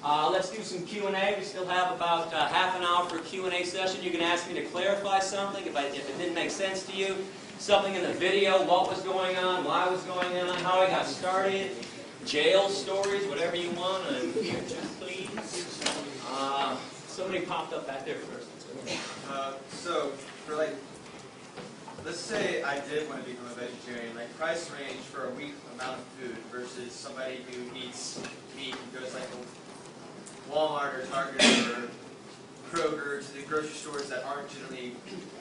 Let's do some Q&A. We still have about half an hour for a Q&A session. You can ask me to clarify something if it didn't make sense to you. Something in the video, what was going on, why it was going on, how I got started, jail stories, whatever you want. I'm here, just please. Somebody popped up back there first. So, for let's say I did want to become a vegetarian, price range for a week amount of food versus somebody who eats meat and goes to Walmart or Target or Kroger, to the grocery stores that aren't generally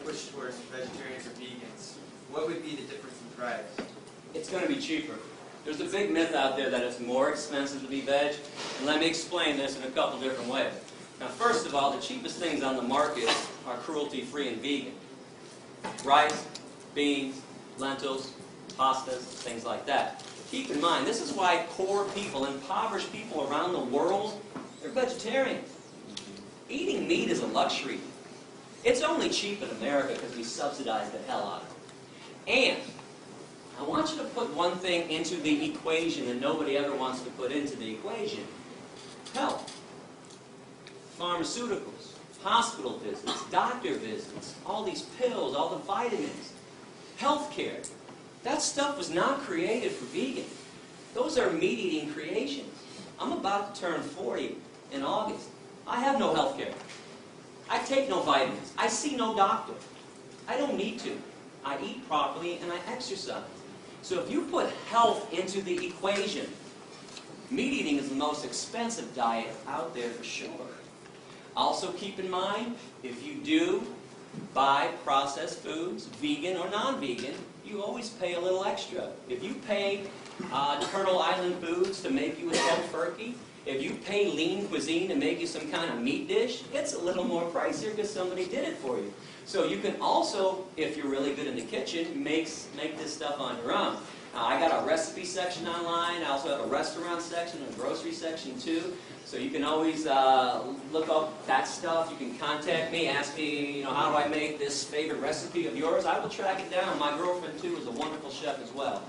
pushed towards vegetarians or vegans. What would be the difference in price? It's going to be cheaper. There's a big myth out there that it's more expensive to be veg, and let me explain this in a couple different ways. Now, first of all, the cheapest things on the market are cruelty-free and vegan. Rice, beans, lentils, pastas, things like that. Keep in mind, this is why poor people, impoverished people around the world, they're vegetarians. Eating meat is a luxury. It's only cheap in America because we subsidize the hell out of it. And I want you to put one thing into the equation that nobody ever wants to put into the equation. Health. Pharmaceuticals, hospital visits, doctor visits, all these pills, all the vitamins, healthcare. That stuff was not created for vegans. Those are meat-eating creations. I'm about to turn 40 in August. I have no healthcare. I take no vitamins. I see no doctor. I don't need to. I eat properly and I exercise. So if you put health into the equation, meat eating is the most expensive diet out there for sure. Also keep in mind, if you do buy processed foods, vegan or non-vegan, you always pay a little extra. If you pay Turtle Island Foods to make you a tofurkey, if you pay Lean Cuisine to make you some kind of meat dish, it's a little more pricier because somebody did it for you. So you can also, if you're really good in the kitchen, make this stuff on your own. I got a recipe section online. I also have a restaurant section and a grocery section too. So you can always look up that stuff. You can contact me, ask me, how do I make this favorite recipe of yours? I will track it down. My girlfriend too is a wonderful chef as well.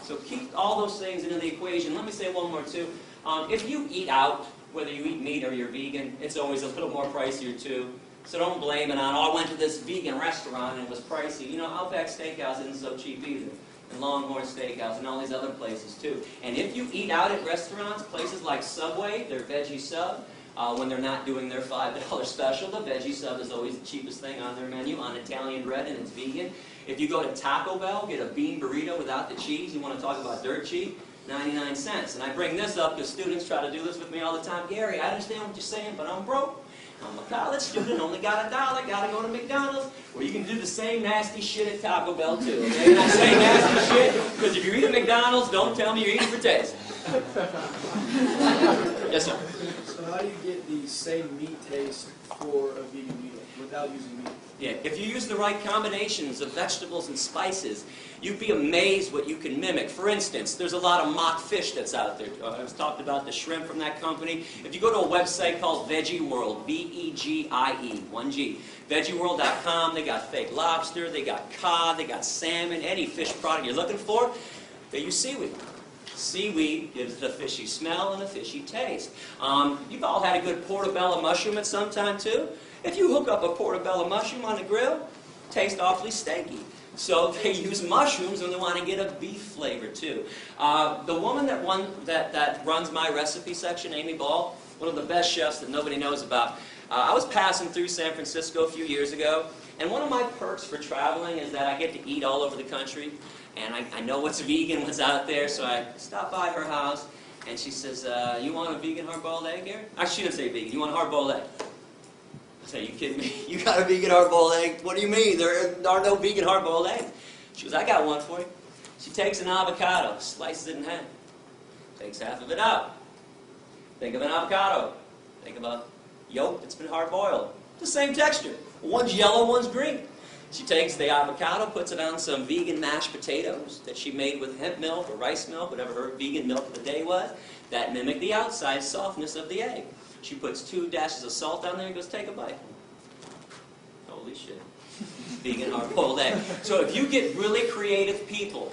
So keep all those things into the equation. Let me say one more too. If you eat out, whether you eat meat or you're vegan, it's always a little more pricier too. So don't blame it on, I went to this vegan restaurant and it was pricey. Outback Steakhouse isn't so cheap either. And Longhorn Steakhouse and all these other places too. And if you eat out at restaurants, places like Subway, their veggie sub, when they're not doing their $5 special, the veggie sub is always the cheapest thing on their menu on Italian bread and it's vegan. If you go to Taco Bell, get a bean burrito without the cheese, you want to talk about dirt cheap, 99 cents. And I bring this up because students try to do this with me all the time. Gary, I understand what you're saying, but I'm broke. I'm a college student, only got $1, got to go to McDonald's. Well, you can do the same nasty shit at Taco Bell too, okay? And I say nasty shit because if you eat at McDonald's, don't tell me you're eating for taste. Yes, sir? So how do you get the same meat taste for a vegan meal without using meat? Yeah, if you use the right combinations of vegetables and spices, you'd be amazed what you can mimic. For instance, there's a lot of mock fish that's out there. I was talked about the shrimp from that company. If you go to a website called Veggie World, V-E-G-I-E, 1G, veggieworld.com, they got fake lobster, they got cod, they got salmon, any fish product you're looking for, they use seaweed. Seaweed gives it a fishy smell and a fishy taste. You've all had a good portobello mushroom at some time too. If you hook up a portobello mushroom on the grill, it tastes awfully steaky. So they use mushrooms when they want to get a beef flavor too. The woman that runs my recipe section, Amy Ball, one of the best chefs that nobody knows about. I was passing through San Francisco a few years ago, and one of my perks for traveling is that I get to eat all over the country, and I know what's vegan, what's out there, so I stopped by her house, and she says, you want a vegan hard-boiled egg, Gary? Actually, she didn't say vegan. You want a hard-boiled egg? I said, are you kidding me? You got a vegan hard-boiled egg? What do you mean? There are no vegan hard-boiled eggs. She goes, I got one for you. She takes an avocado, slices it in half, takes half of it out. Think of an avocado. Think of a yolk that's been hard-boiled. The same texture. One's yellow, one's green. She takes the avocado, puts it on some vegan mashed potatoes that she made with hemp milk or rice milk, whatever her vegan milk of the day was, that mimicked the outside softness of the egg. She puts 2 dashes of salt on there and goes, take a bite. Holy shit. Vegan hard-boiled egg. So if you get really creative people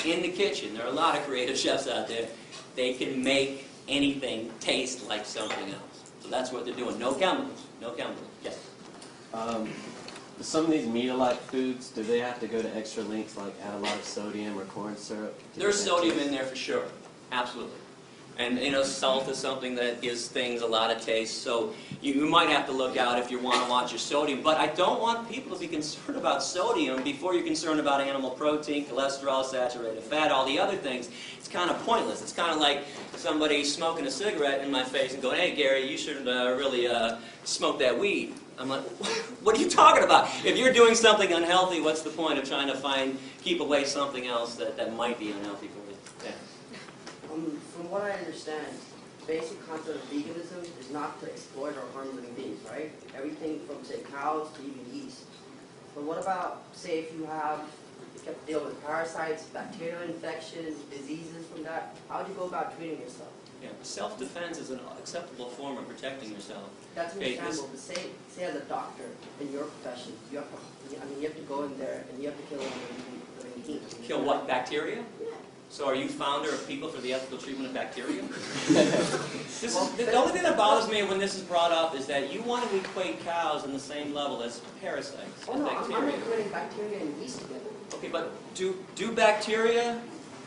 in the kitchen, there are a lot of creative chefs out there, they can make anything taste like something else. So that's what they're doing. No chemicals. No chemicals. Yes? Some of these meat-alike foods, do they have to go to extra lengths, like add a lot of sodium or corn syrup? There's sodium in there for sure. Absolutely. And, you know, salt is something that gives things a lot of taste. So you might have to look out if you want to watch your sodium. But I don't want people to be concerned about sodium before you're concerned about animal protein, cholesterol, saturated fat, all the other things. It's kind of pointless. It's kind of like somebody smoking a cigarette in my face and going, hey, Gary, you shouldn't really smoke that weed. I'm like, what are you talking about? If you're doing something unhealthy, what's the point of trying to keep away something else that might be unhealthy for you? Yeah. From what I understand, the basic concept of veganism is not to exploit or harm living beings, right? Everything from, say, cows to even yeast. But what about, say, if you have to deal with parasites, bacterial infections, diseases from that, how would you go about treating yourself? Yeah, self-defense is an acceptable form of protecting yourself. That's understandable, but say as a doctor in your profession, you have to go in there and you have to kill living beings. Kill what, bacteria? Yeah. So are you founder of People for the Ethical Treatment of Bacteria? The only thing that bothers me when this is brought up is that you want to equate cows on the same level as parasites and Oh no, I'm bacteria. equating bacteria and yeast together. Okay, but do bacteria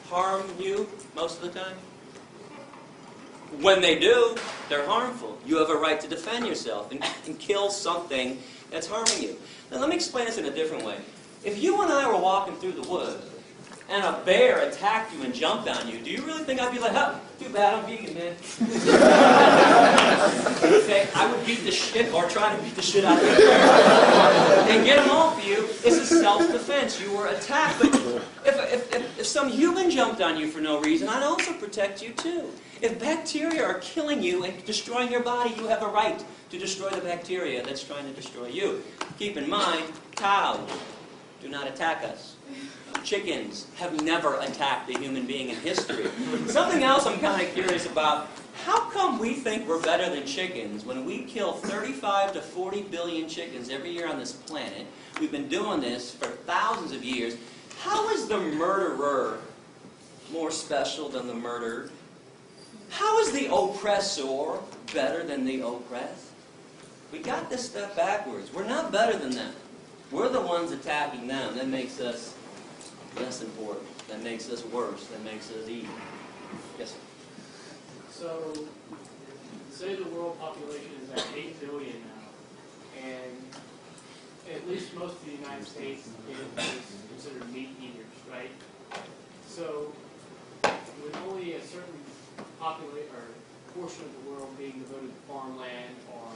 harm you most of the time? When they do, they're harmful. You have a right to defend yourself and kill something that's harming you. Now let me explain this in a different way. If you and I were walking through the woods and a bear attacked you and jumped on you, do you really think I'd be like, oh, too bad, I'm vegan, man. Okay, I would beat the shit, or try to beat the shit out of the bear and get him off you. This is self-defense. You were attacked. But if some human jumped on you for no reason, I'd also protect you too. If bacteria are killing you and destroying your body, you have a right to destroy the bacteria that's trying to destroy you. Keep in mind, cows do not attack us. Chickens have never attacked a human being in history. Something else I'm kind of curious about, how come we think we're better than chickens when we kill 35 to 40 billion chickens every year on this planet? We've been doing this for thousands of years. How is the murderer more special than the murdered? How is the oppressor better than the oppressed? We got this stuff backwards. We're not better than them. We're the ones attacking them. That makes us less important. That makes us worse. That makes us evil. Yes, sir. So, say the world population is at 8 billion now, and at least most of the United States is considered meat eaters, right? So, with only a certain portion of the world being devoted to farmland or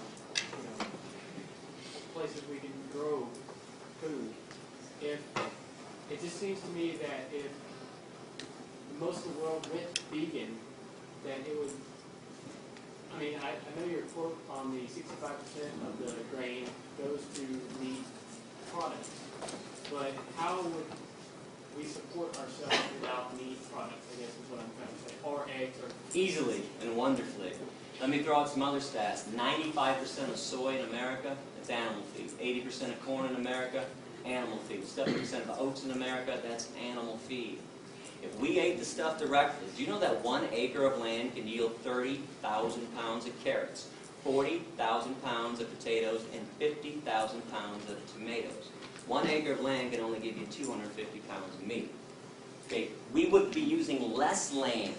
places we can grow food, it just seems to me that if most of the world went vegan, then it would. I mean, I know your quote on the 65% of the grain goes to meat products, but how would we support ourselves without meat products, I guess is what I'm trying to say, or eggs, or... Easily and wonderfully. Let me throw out some other stats. 95% of soy in America, that's animal feed. 80% of corn in America, animal feed. 70% of oats in America, that's animal feed. If we ate the stuff directly, do you know that 1 acre of land can yield 30,000 pounds of carrots, 40,000 pounds of potatoes, and 50,000 pounds of tomatoes? 1 acre of land can only give you 250 pounds of meat. Okay, we would be using less land,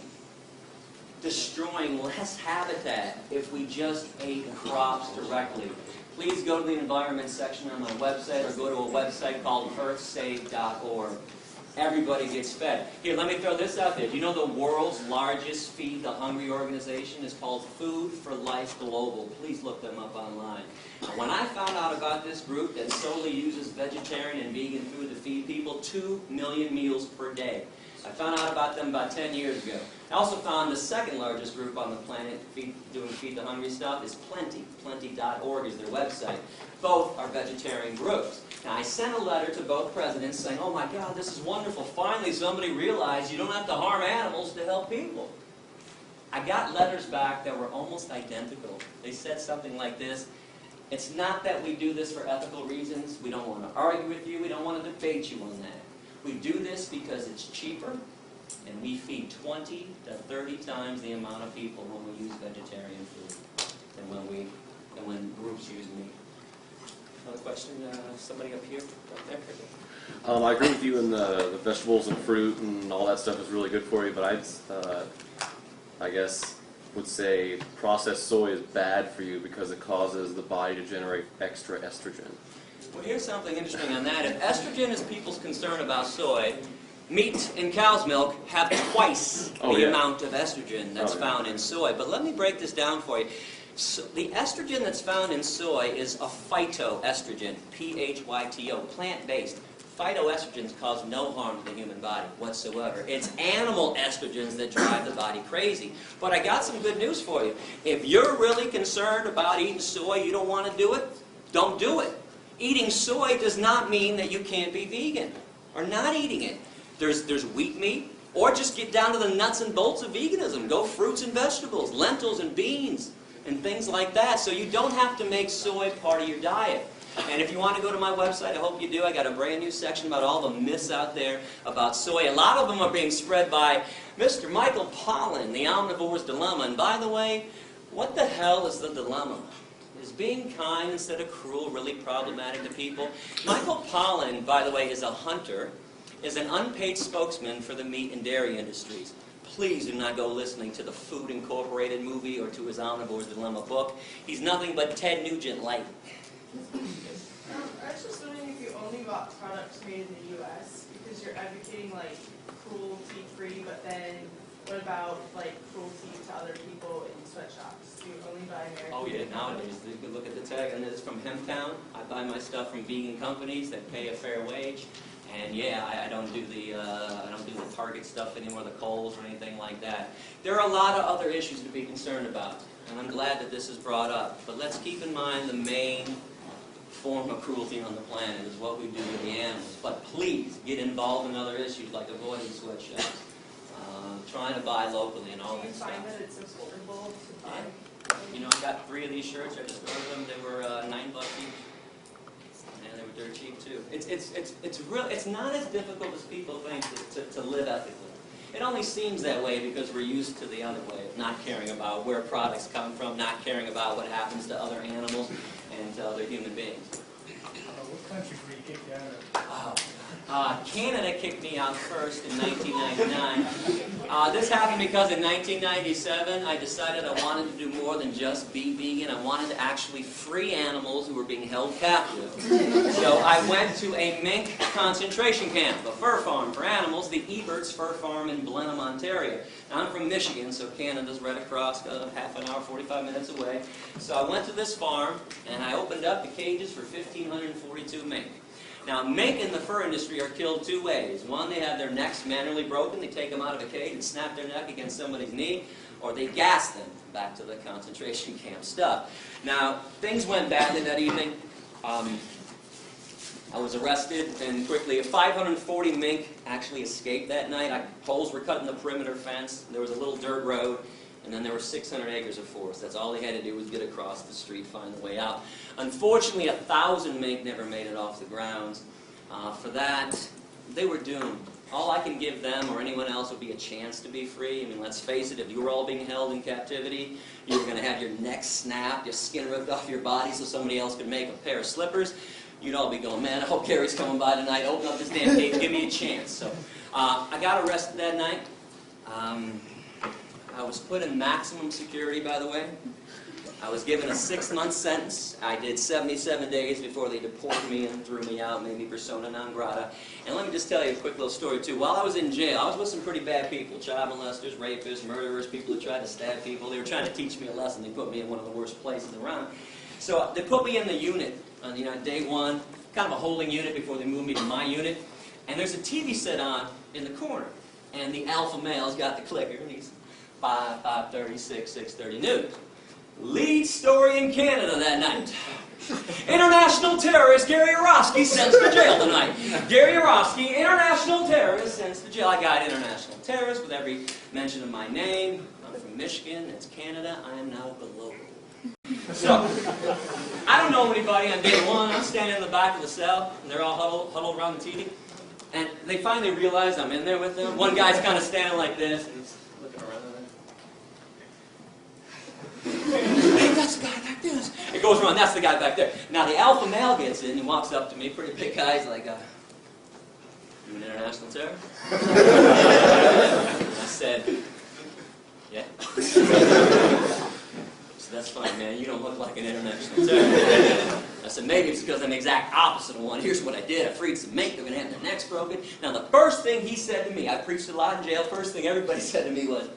destroying less habitat if we just ate crops directly. Please go to the environment section on my website or go to a website called earthsave.org. Everybody gets fed. Here, let me throw this out there. Do you know the world's largest Feed the Hungry organization is called Food for Life Global? Please look them up online. When I found out about this group that solely uses vegetarian and vegan food to feed people 2 million meals per day, I found out about them about 10 years ago. I also found the second largest group on the planet doing Feed the Hungry stuff is Plenty. Plenty.org is their website. Both are vegetarian groups. Now, I sent a letter to both presidents saying, oh my God, this is wonderful. Finally, somebody realized you don't have to harm animals to help people. I got letters back that were almost identical. They said something like this: it's not that we do this for ethical reasons. We don't want to argue with you. We don't want to debate you on that. We do this because it's cheaper, And we feed 20 to 30 times the amount of people when we use vegetarian food than when groups use meat. Another question? Somebody up here? Right there? I agree with you in the vegetables and fruit and all that stuff is really good for you, but I guess would say processed soy is bad for you because it causes the body to generate extra estrogen. Well, here's something interesting on that. If estrogen is people's concern about soy, meat and cow's milk have twice the amount of estrogen that's found in soy. But let me break this down for you. So the estrogen that's found in soy is a phytoestrogen, P-H-Y-T-O, plant-based. Phytoestrogens cause no harm to the human body whatsoever. It's animal estrogens that drive the body crazy. But I got some good news for you. If you're really concerned about eating soy, you don't want to do it, don't do it. Eating soy does not mean that you can't be vegan or not eating it. There's wheat meat, or just get down to the nuts and bolts of veganism. Go fruits and vegetables, lentils and beans, and things like that. So you don't have to make soy part of your diet. And if you want to go to my website, I hope you do. I got a brand new section about all the myths out there about soy. A lot of them are being spread by Mr. Michael Pollan, The Omnivore's Dilemma. And by the way, what the hell is the dilemma? Is being kind instead of cruel really problematic to people? Michael Pollan, by the way, is a hunter, is an unpaid spokesman for the meat and dairy industries. Please do not go listening to the Food Incorporated movie or to his Omnivore's Dilemma book. He's nothing but Ted Nugent light. I was just wondering if you only bought products made in the U.S. because you're advocating like cruelty-free, but then what about like cruelty to other people in sweatshops? Do you only buy American? Oh yeah, nowadays you can look at the tag, and it's from Hemptown. I buy my stuff from vegan companies that pay a fair wage, and yeah, I don't do the Target stuff anymore, the Kohl's or anything like that. There are a lot of other issues to be concerned about, and I'm glad that this is brought up. But let's keep in mind the main form of cruelty on the planet is what we do to the animals. But please get involved in other issues like avoiding sweatshops, trying to buy locally and all that stuff. Do you find that it's affordable to buy? You know, I got 3 of these shirts. I just ordered them. They were $9 each. And they were dirt cheap too. It's not as difficult as people think to live ethically. It only seems that way because we're used to the other way of not caring about where products come from, not caring about what happens to other animals and to other human beings. What country were you kicked out of? Canada kicked me out first in 1999. This happened because in 1997 I decided I wanted to do more than just be vegan. I wanted to actually free animals who were being held captive. So I went to a mink concentration camp, a fur farm for animals, the Ebert's Fur Farm in Blenheim, Ontario. Now, I'm from Michigan, so Canada's right across, half an hour, 45 minutes away. So I went to this farm and I opened up the cages for 1,542 mink. Now, mink in the fur industry are killed 2 ways. One, they have their necks manually broken. They take them out of a cage and snap their neck against somebody's knee, or they gas them. Back to the concentration camp stuff. Now, things went badly that evening. I was arrested, and quickly 540 mink actually escaped that night. Holes were cut in the perimeter fence. There was a little dirt road. And then there were 600 acres of forest. That's all they had to do was get across the street, find the way out. Unfortunately, 1,000 mink never made it off the grounds. For that, they were doomed. All I can give them or anyone else would be a chance to be free. I mean, let's face it, if you were all being held in captivity, you were going to have your neck snapped, your skin ripped off your body so somebody else could make a pair of slippers. You'd all be going, man, I hope Gary's coming by tonight. Open up this damn cage, give me a chance. So I got arrested that night. I was put in maximum security, by the way. I was given a 6-month sentence. I did 77 days before they deported me and threw me out, made me persona non grata. And let me just tell you a quick little story, too. While I was in jail, I was with some pretty bad people, child molesters, rapists, murderers, people who tried to stab people. They were trying to teach me a lesson. They put me in one of the worst places around. So they put me in the unit on day 1, kind of a holding unit before they moved me to my unit. And there's a TV set on in the corner. And the alpha male's got the clicker, and he's 5:30, 6:30 news. Lead story in Canada that night. International terrorist Gary Yourofsky sent to jail tonight. Gary Yourofsky, international terrorist, sent to jail. I got international terrorist with every mention of my name. I'm from Michigan. It's Canada. I am now the local. So, I don't know anybody on day 1. I'm standing in the back of the cell, and they're all huddled around the TV. And they finally realize I'm in there with them. One guy's kind of standing like this, and he's looking around. Hey, that's the guy back there. It goes around, that's the guy back there. Now the alpha male gets in, he walks up to me, pretty big guy, he's like, you an international terrorist? I said, yeah. So that's fine, man, you don't look like an international terrorist. I said, maybe it's because I'm the exact opposite of one. Here's what I did. I freed some mink. They're going to have their necks broken. Now, the first thing he said to me, I preached a lot in jail. First thing everybody said to me was,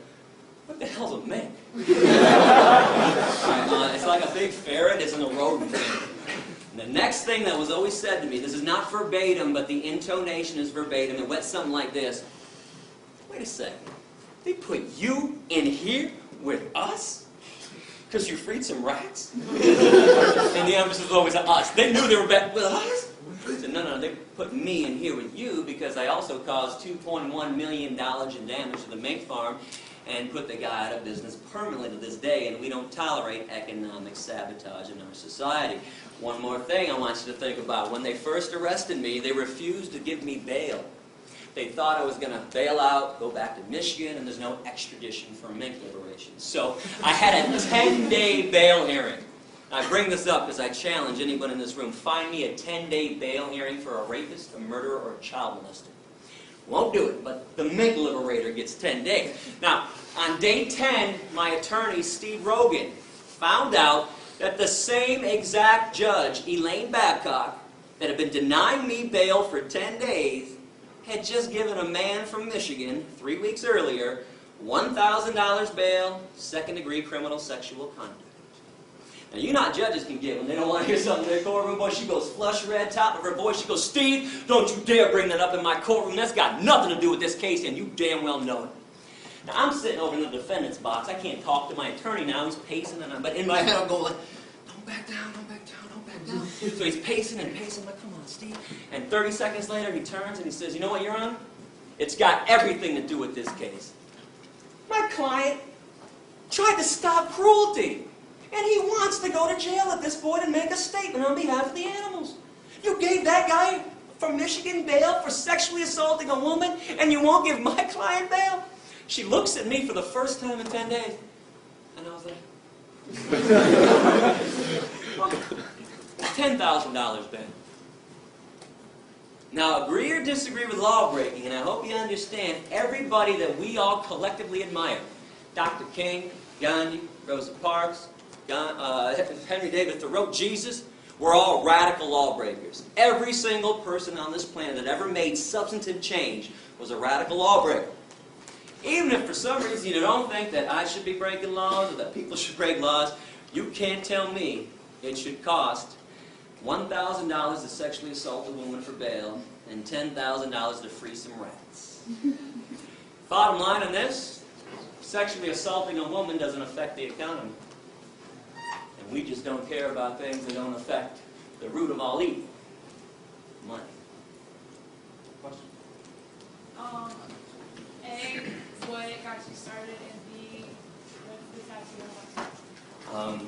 what the hell's a mink? It's like a big ferret. Isn't a rodent thing. And the next thing that was always said to me, this is not verbatim, but the intonation is verbatim. It went something like this. Wait a second. They put you in here with us? Because you freed some rats? And the emphasis was always on us. They knew they were back with us? I said, no, they put me in here with you because I also caused $2.1 million in damage to the mink farm and put the guy out of business permanently to this day, and we don't tolerate economic sabotage in our society. One more thing I want you to think about. When they first arrested me, they refused to give me bail. They thought I was going to bail out, go back to Michigan, and there's no extradition for mink liberation. So I had a 10-day bail hearing. I bring this up because I challenge anyone in this room. Find me a 10-day bail hearing for a rapist, a murderer, or a child molester. Won't do it, but the mink liberator gets 10 days. Now, on day 10, my attorney, Steve Rogan, found out that the same exact judge, Elaine Babcock, that had been denying me bail for 10 days, had just given a man from Michigan, 3 weeks earlier, $1,000 bail, second-degree criminal sexual conduct. Now, you know how judges can get when they don't want to hear something in their courtroom. Boy, she goes flush red, top of her voice. She goes, Steve, don't you dare bring that up in my courtroom. That's got nothing to do with this case, and you damn well know it. Now, I'm sitting over in the defendant's box. I can't talk to my attorney now. He's pacing, but in my head I'm going like, don't back down, don't back down, don't back down. So he's pacing and pacing. I'm like, come on, Steve. And 30 seconds later, he turns and he says, you know what, Your Honor? It's got everything to do with this case. My client tried to stop cruelty. And he wants to go to jail at this point and make a statement on behalf of the animals. You gave that guy from Michigan bail for sexually assaulting a woman, and you won't give my client bail? She looks at me for the first time in 10 days. And I was like, $10,000 bail. Now, agree or disagree with law breaking, and I hope you understand everybody that we all collectively admire. Dr. King, Gandhi, Rosa Parks, Henry David Thoreau, Jesus, we're all radical lawbreakers. Every single person on this planet that ever made substantive change was a radical lawbreaker. Even if for some reason you don't think that I should be breaking laws or that people should break laws, you can't tell me it should cost $1,000 to sexually assault a woman for bail and $10,000 to free some rats. Bottom line on this, sexually assaulting a woman doesn't affect the economy. And we just don't care about things that don't affect the root of all evil. Money. Question? A, what got you started, and B, what's the tattoo?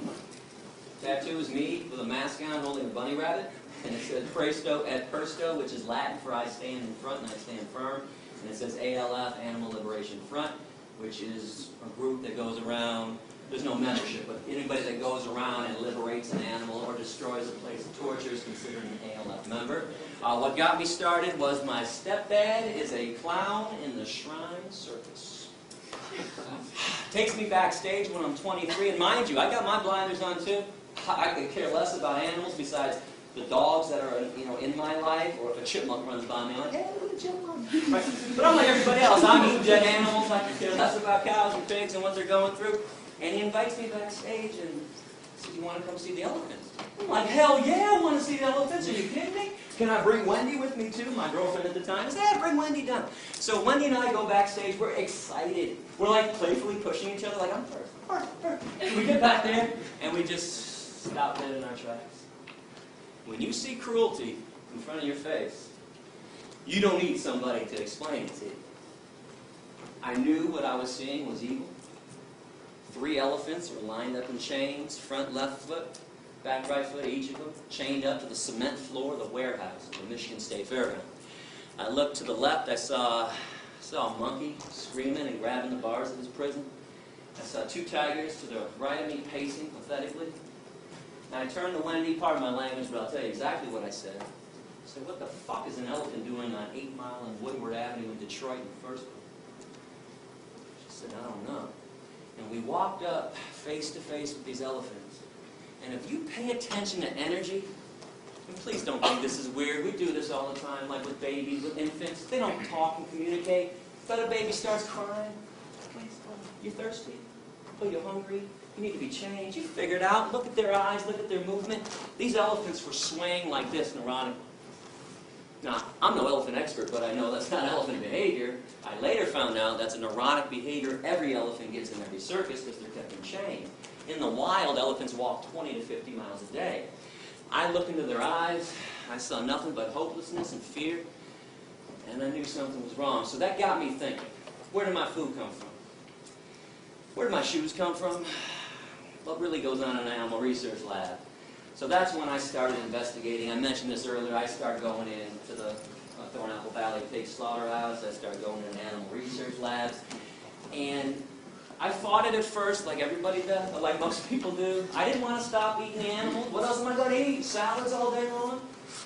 Tattoo is me with a mask on holding a bunny rabbit. And it says Presto et Persto, which is Latin for I stand in front and I stand firm. And it says ALF, Animal Liberation Front, which is a group that goes around. There's no membership, but anybody that goes around and liberates an animal or destroys a place of torture is considered an ALF member. What got me started was my stepdad is a clown in the Shrine Circus. Takes me backstage when I'm 23, and mind you, I got my blinders on too. I could care less about animals besides the dogs that are in my life, or if a chipmunk runs by me, I'm like, hey, look at a chipmunk. Right? But I'm like everybody else. I'm eating dead animals. I could care less about cows and pigs and what they're going through. And he invites me backstage and says, you want to come see the elephants? I'm like, hell yeah, I want to see the elephants. Are you kidding me? Can I bring Wendy with me too? My girlfriend at the time. I said, yeah, bring Wendy down. So Wendy and I go backstage. We're excited. We're like playfully pushing each other like, I'm first. We get back there and we just stop dead in our tracks. When you see cruelty in front of your face, you don't need somebody to explain it to you. I knew what I was seeing was evil. 3 elephants were lined up in chains, front left foot, back right foot, each of them, chained up to the cement floor of the warehouse of the Michigan State Fairground. I looked to the left, I saw a monkey screaming and grabbing the bars of his prison. I saw 2 tigers to the right of me pacing pathetically. And I turned to Wendy, pardon my language, but I'll tell you exactly what I said. I said, what the fuck is an elephant doing on 8 Mile and Woodward Avenue in Detroit in the first place? She said, I don't know. And we walked up face to face with these elephants. And if you pay attention to energy, and please don't think this is weird. We do this all the time, like with babies, with infants. They don't talk and communicate. But a baby starts crying. You thirsty? Oh, you're hungry? You need to be changed. You figure it out. Look at their eyes. Look at their movement. These elephants were swaying like this neurotically. Now, I'm no elephant expert, but I know that's not elephant behavior. I later found out that's a neurotic behavior every elephant gets in every circus because they're kept in chain. In the wild, elephants walk 20 to 50 miles a day. I looked into their eyes. I saw nothing but hopelessness and fear. And I knew something was wrong. So that got me thinking, where did my food come from? Where did my shoes come from? What really goes on in an animal research lab? So that's when I started investigating. I mentioned this earlier. I started going into the Thornapple Valley Pig Slaughterhouse. I started going into animal research labs. And I fought it at first, like everybody does, like most people do. I didn't want to stop eating the animals. What else am I going to eat? Salads all day long?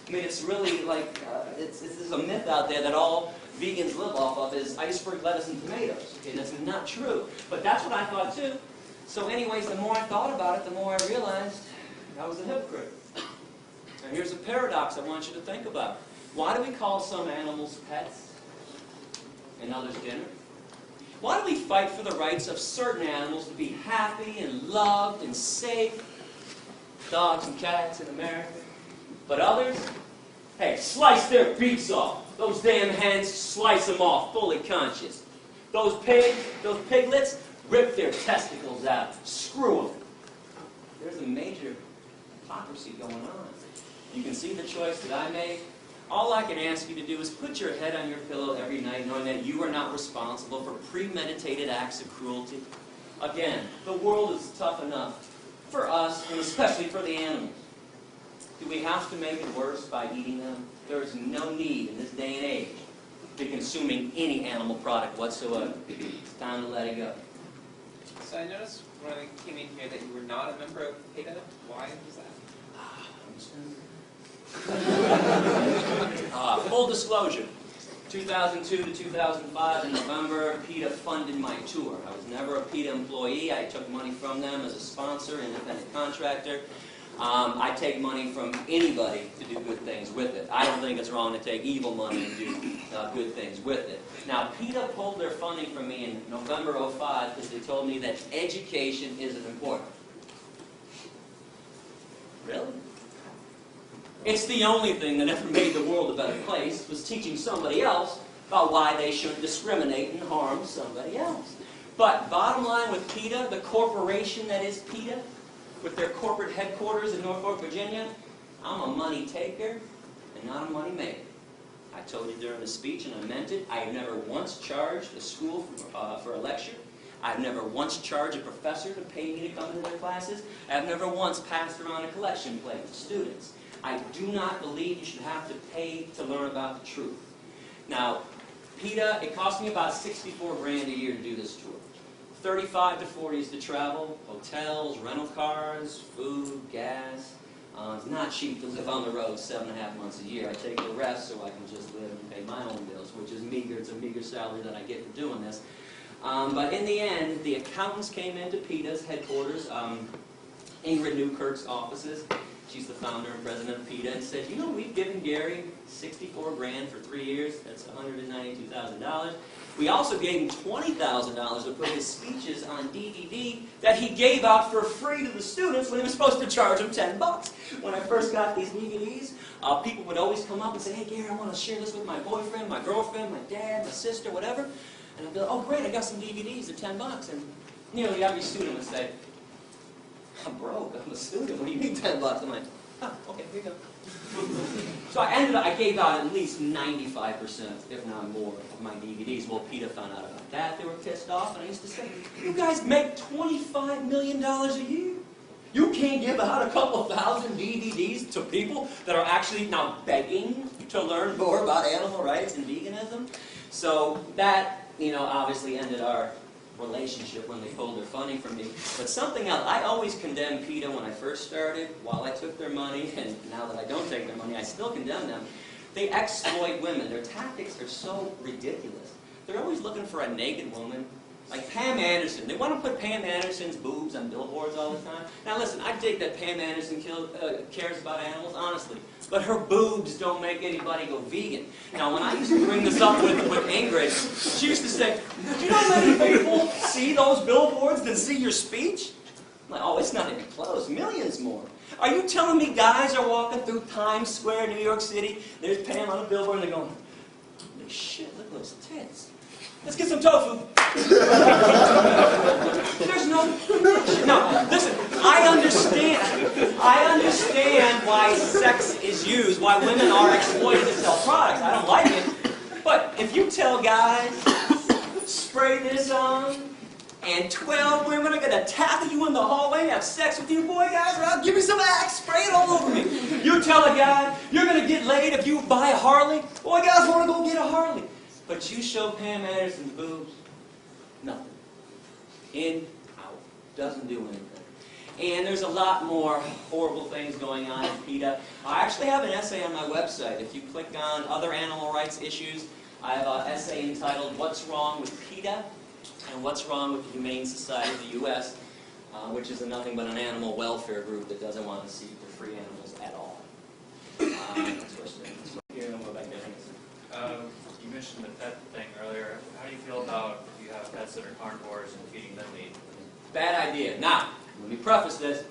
I mean, it's really like, there's a myth out there that all vegans live off of is iceberg lettuce and tomatoes. Okay, that's not true. But that's what I thought too. So anyways, the more I thought about it, the more I realized I was a hypocrite. Now here's a paradox I want you to think about. Why do we call some animals pets and others dinner? Why do we fight for the rights of certain animals to be happy and loved and safe? Dogs and cats in America. But others, hey, slice their beaks off. Those damn hens, slice them off, fully conscious. Those pigs, those piglets, rip their testicles out. Screw them. There's a major hypocrisy going on. You can see the choice that I made. All I can ask you to do is put your head on your pillow every night knowing that you are not responsible for premeditated acts of cruelty. Again, the world is tough enough for us, and especially for the animals. Do we have to make it worse by eating them? There is no need in this day and age to be consuming any animal product whatsoever. It's time to let it go. So I noticed when I came in here that you were not a member of PETA. Why was that? Full disclosure, 2002 to 2005 in November, PETA funded my tour. I was never a PETA employee. I took money from them as a sponsor, independent contractor. I take money from anybody to do good things with it. I don't think it's wrong to take evil money and do good things with it. Now, PETA pulled their funding from me in November '05 because they told me that education isn't important. Really? It's the only thing that ever made the world a better place, was teaching somebody else about why they shouldn't discriminate and harm somebody else. But bottom line with PETA, the corporation that is PETA, with their corporate headquarters in Norfolk, Virginia, I'm a money taker and not a money maker. I told you during the speech, and I meant it, I have never once charged a school for a lecture. I've never once charged a professor to pay me to come to their classes. I've never once passed around a collection plate to students. I do not believe you should have to pay to learn about the truth. Now, PETA, it cost me about $64 grand a year to do this tour. 35 to 40 is to travel, hotels, rental cars, food, gas. It's not cheap to live on the road 7.5 months a year. I take the rest so I can just live and pay my own bills, which is meager. It's a meager salary that I get for doing this. But in the end, the accountants came into PETA's headquarters, Ingrid Newkirk's offices. She's the founder and president of PETA, and said, you know, we've given Gary 64 grand for 3 years. That's $192,000. We also gave him $20,000 to put his speeches on DVD that he gave out for free to the students when he was supposed to charge them $10. When I first got these DVDs, people would always come up and say, hey, Gary, I want to share this with my boyfriend, my girlfriend, my dad, my sister, whatever. And I'd be like, oh, great, I got some DVDs at $10. And nearly every student would say, I'm broke, I'm a student, what do you need $10? I'm like, oh, okay, here you go. So I gave out at least 95%, if not more, of my DVDs. Well, PETA found out about that. They were pissed off, and I used to say, you guys make $25 million a year. You can't give out a couple thousand DVDs to people that are actually now begging to learn more about animal rights and veganism. So that, obviously ended our relationship when they pulled their funding from me. But something else, I always condemned PETA when I first started, while I took their money, and now that I don't take their money, I still condemn them. They exploit women. Their tactics are so ridiculous. They're always looking for a naked woman. Like Pam Anderson. They want to put Pam Anderson's boobs on billboards all the time. Now listen, I dig that Pam Anderson cares about animals, honestly. But her boobs don't make anybody go vegan. Now when I used to bring this up with Ingrid, she used to say, do you know how many people see those billboards than see your speech? I'm like, oh, it's not even close. Millions more. Are you telling me guys are walking through Times Square, New York City, there's Pam on a billboard, and they're going, holy shit, look at those tits. Let's get some tofu. There's no connection. No, listen, I understand why sex is used, why women are exploited to sell products. I don't like it. But if you tell guys, spray this on, and 12 women are going to tackle you in the hallway and have sex with you, boy, guys, or I'll give you some Axe, spray it all over me. You tell a guy, you're going to get laid if you buy a Harley. Boy, guys want to go get a Harley. But you show Pam Anderson's boobs, nothing. In, out. Doesn't do anything. And there's a lot more horrible things going on in PETA. I actually have an essay on my website. If you click on other animal rights issues, I have an essay entitled, What's Wrong with PETA? And What's Wrong with the Humane Society of the U.S., which is nothing but an animal welfare group that doesn't want to see the free animals at all. That's what's here, and we'll go back there. You mentioned the pet thing earlier. How do you feel about if you have pets that are carnivores and feeding them meat? Bad idea. Now, let me preface this.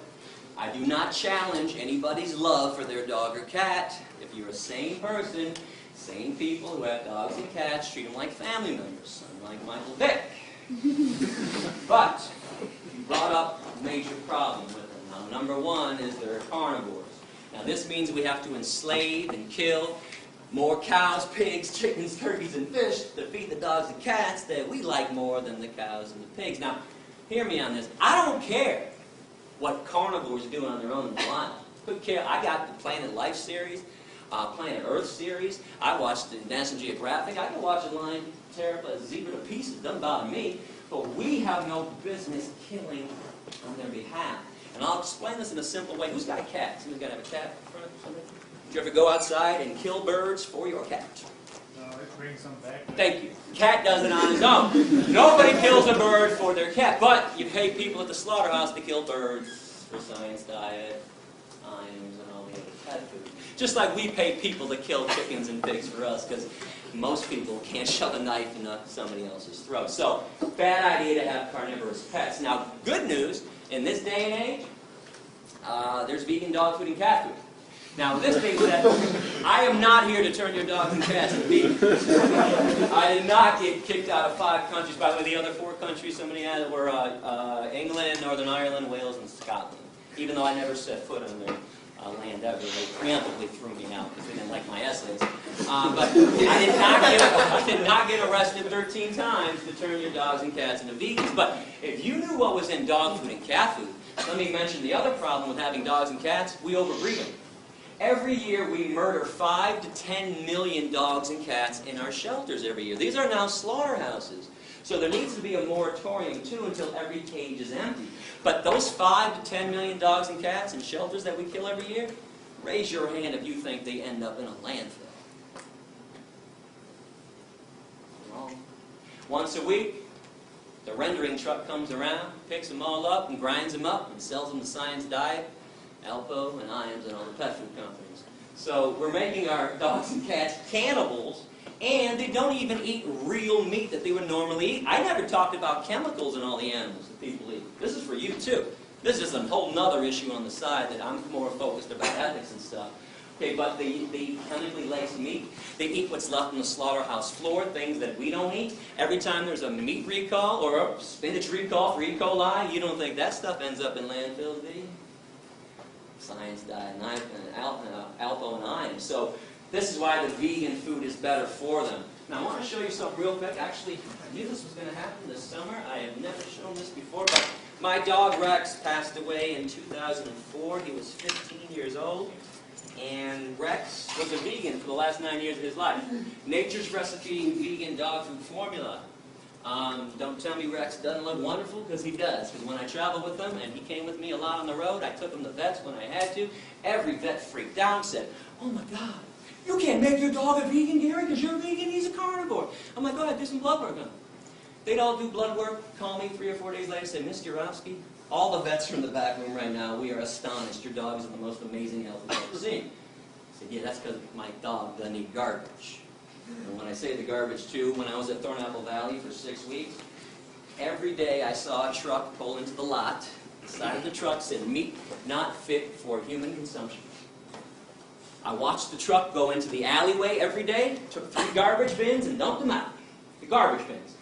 I do not challenge anybody's love for their dog or cat. If you're a sane person, sane people who have dogs and cats, treat them like family members, unlike Michael Vick. But you brought up a major problem with them. Now, number one is they're carnivores. Now, this means we have to enslave and kill more cows, pigs, chickens, turkeys, and fish to feed the dogs and cats that we like more than the cows and the pigs. Now, hear me on this. I don't care what carnivores do on their own in the wild. Couldn't care. I got the Planet Life series, Planet Earth series. I watched the National Geographic. I can watch a lion tear a zebra to pieces. Doesn't bother me. But we have no business killing on their behalf. And I'll explain this in a simple way. Who's got a cat? Somebody's got to have a cat in front of somebody? Did you ever go outside and kill birds for your cat? No, it brings some back. Thank you. Cat does it on his own. Nobody kills a bird for their cat, but you pay people at the slaughterhouse to kill birds for science diet, ions, and all the other pet food. Just like we pay people to kill chickens and pigs for us, because most people can't shove a knife in somebody else's throat. So, bad idea to have carnivorous pets. Now, good news, in this day and age, there's vegan dog food and cat food. Now, with this being said, I am not here to turn your dogs and cats into vegan. I did not get kicked out of 5 countries. By the way, the other 4 countries somebody had were England, Northern Ireland, Wales, and Scotland. Even though I never set foot on their land ever, they preemptively threw me out because they didn't like my essays. But I did not get arrested 13 times to turn your dogs and cats into vegans. But if you knew what was in dog food and cat food, let me mention the other problem with having dogs and cats: we overbreed them. Every year we murder 5 to 10 million dogs and cats in our shelters every year. These are now slaughterhouses. So there needs to be a moratorium, too, until every cage is empty. But those 5 to 10 million dogs and cats in shelters that we kill every year, raise your hand if you think they end up in a landfill. Wrong. Once a week, the rendering truck comes around, picks them all up and grinds them up and sells them to Science Diet, Alpo, and Iams, and all the pet food companies. So we're making our dogs and cats cannibals, and they don't even eat real meat that they would normally eat. I never talked about chemicals in all the animals that people eat. This is for you, too. This is a whole nother issue on the side that I'm more focused about ethics and stuff. Okay, but they eat chemically laced meat. They eat what's left on the slaughterhouse floor, things that we don't eat. Every time there's a meat recall or a spinach recall for E. coli, you don't think that stuff ends up in landfills, do you? Science Diet, and Alpo, and Iams. So this is why the vegan food is better for them. Now I want to show you something real quick. Actually, I knew this was going to happen this summer. I have never shown this before, but My dog Rex passed away in 2004. He was 15 years old. And Rex was a vegan for the last 9 years of his life. Nature's Recipe vegan dog food formula. Don't tell me Rex doesn't look wonderful, because he does. Because when I travel with him, and he came with me a lot on the road, I took him to vets when I had to. Every vet freaked out and said, "Oh my God, you can't make your dog a vegan, Gary, because you're vegan, he's a carnivore." I'm like, "Go ahead, do some blood work on him." They'd all do blood work, call me 3 or 4 days later, say, "Mr. Yourofsky, all the vets from the back room right now, we are astonished. Your dog is in the most amazing health we've ever seen." I said, "Yeah, that's because my dog doesn't eat garbage." And when I say the garbage too, when I was at Thornapple Valley for 6 weeks, every day I saw a truck pull into the lot. The side of the truck said, "Meat not fit for human consumption." I watched the truck go into the alleyway every day, took 3 garbage bins and dumped them out. The garbage bins.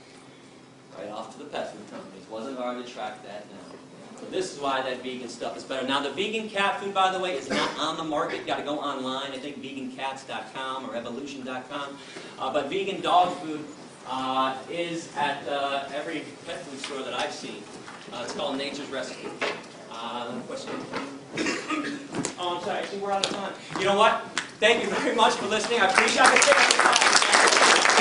Right off to the pet food companies. Wasn't hard to track that now. So this is why that vegan stuff is better. Now the vegan cat food, by the way, is not on the market. You've got to go online. I think vegancats.com or evolution.com. But vegan dog food is at every pet food store that I've seen. It's called Nature's Recipe. Question? Oh, I'm sorry. Actually, we're out of time. You know what? Thank you very much for listening. I appreciate it.